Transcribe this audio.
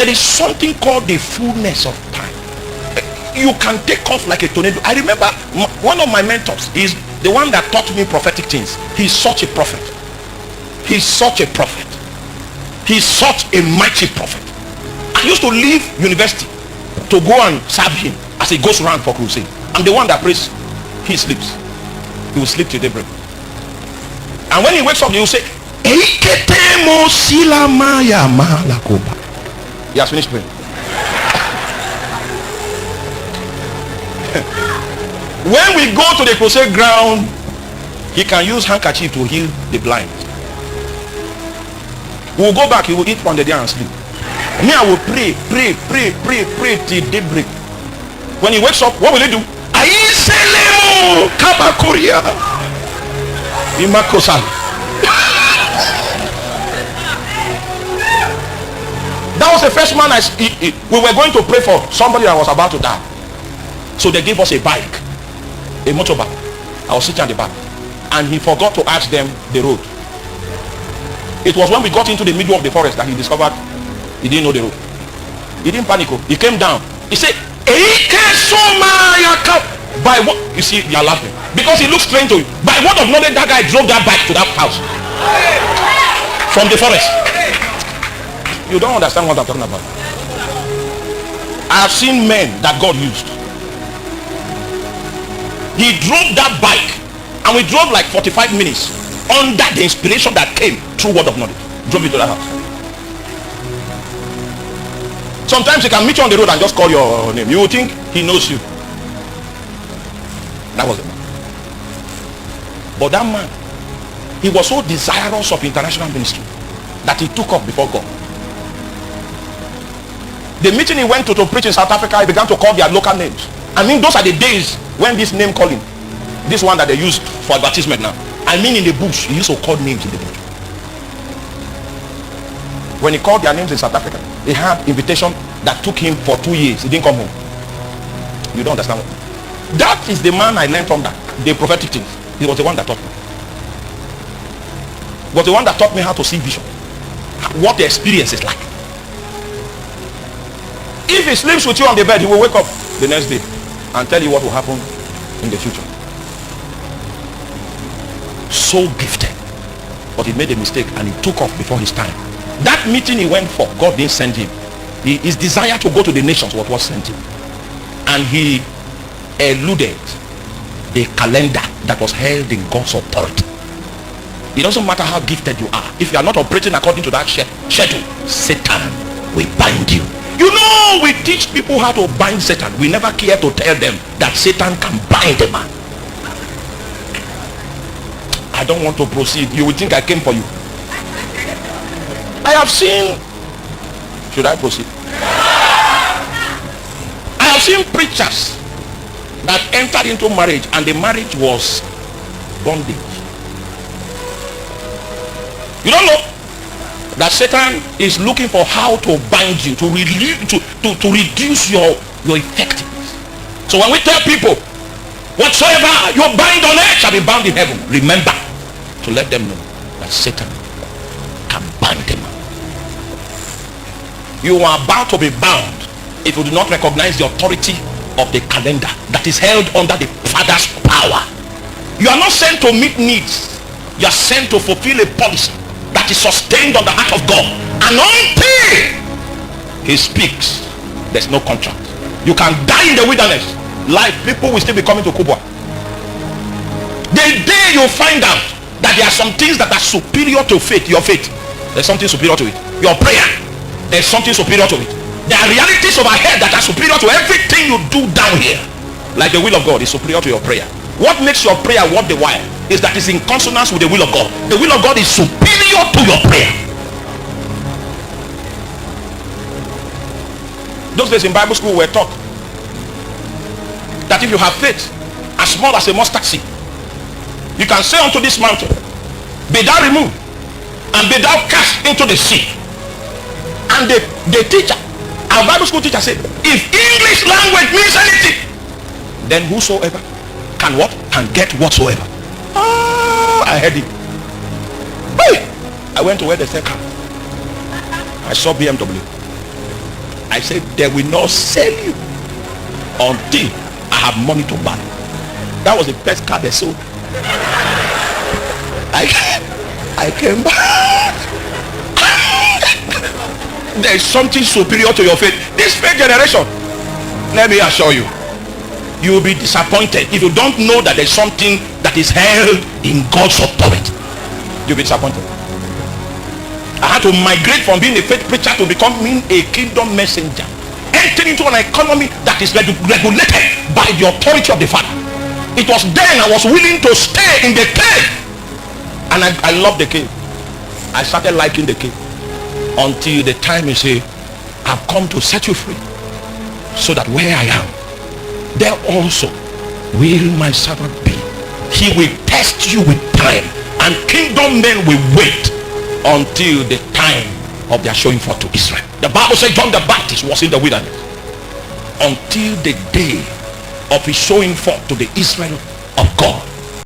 There is something called the fullness of time. You can take off like a tornado. I remember one of my mentors is the one that taught me prophetic things. He's such a prophet. He's such a prophet. He's such a mighty prophet. I used to leave university to go and serve him as he goes around for crusade. I'm the one that prays. He sleeps. He will sleep till daybreak. And when he wakes up, he will say, he has finished praying. When we go to the crusade ground, he can use handkerchief to heal the blind. We will go back, he will eat from the day and sleep. Me, I will pray till daybreak. When he wakes up, what will he do? That was the first man we were going to pray for somebody that was about to die. So they gave us a bike, a motorbike. I was sitting at the back, and he forgot to ask them the road. It was when we got into the middle of the forest that he discovered he didn't know the road. He didn't panic. He came down. He said, by what? You see, you are laughing because he looks strange to you. By word of knowledge, that guy drove that bike to that house from the forest. You don't understand what I'm talking about. I have seen men that God used. He drove that bike, and we drove like 45 minutes under the inspiration that came through word of knowledge. Drove it to that house. Sometimes he can meet you on the road and just call your name. You will think he knows you. That was the man. But that man, he was so desirous of international ministry that he took up before God. The meeting he went to preach in South Africa, he began to call their local names. I mean, those are the days when this name calling, this one that they use for advertisement now. I mean, in the bush, he used to call names in the bush. When he called their names in South Africa, he had invitation that took him for 2 years. He didn't come home. You don't understand what? That is the man I learned from that. The prophetic things. He was the one that taught me. He was the one that taught me how to see vision. What the experience is like. If he sleeps with you on the bed, he will wake up the next day and tell you what will happen in the future. So gifted. But he made a mistake and he took off before his time. That meeting he went for, God didn't send him. His desire to go to the nations was what sent him. And he eluded the calendar that was held in God's authority. It doesn't matter how gifted you are. If you are not operating according to that schedule, Satan will bind you. You know, we teach people how to bind Satan. We never care to tell them that Satan can bind a man. I don't want to proceed. You will think I came for you. I have seen. Should I proceed? I have seen preachers that entered into marriage and the marriage was bondage. You don't know that Satan is looking for how to bind you, to reduce your effectiveness. So when we tell people, whatsoever you bind on earth shall be bound in heaven, remember to let them know that Satan can bind them. You are about to be bound if you do not recognize the authority of the calendar that is held under the Father's power. You are not sent to meet needs. You are sent to fulfill a policy that is sustained on the heart of God. And until he speaks, there's no contract. You can die in the wilderness. Life, people will still be coming to Kubwa. The day you find out that there are some things that are superior to faith, your faith, there's something superior to it. Your prayer, there's something superior to it. There are realities overhead that are superior to everything you do down here. Like the will of God is superior to your prayer. What makes your prayer worth the while is that it's in consonance with the will of God. The will of God is superior to your prayer. Those days in Bible school we were taught that if you have faith as small as a mustard seed, you can say unto this mountain, be thou removed and be thou cast into the sea. And the teacher, our Bible school teacher said, if English language means anything, then whosoever can what? Can get whatsoever. I heard it. Hey! I went to where they said car. I saw BMW. I said, they will not sell you until I have money to buy. That was the best car they sold. I came back. There is something superior to your faith. This faith generation, let me assure you, you will be disappointed if you don't know that there's something that is held in God's authority. You'll be disappointed. I had to migrate from being a faith preacher to becoming a kingdom messenger, entering into an economy that is regulated by the authority of the Father. It was then I was willing to stay in the cave, and I love the cave. I started liking the cave until the time you say, I've come to set you free, so that where I am, there also will my servant be. He will test you with time, and kingdom men will wait until the time of their showing forth to Israel. The Bible says John the Baptist was in the wilderness until the day of his showing forth to the Israel of God.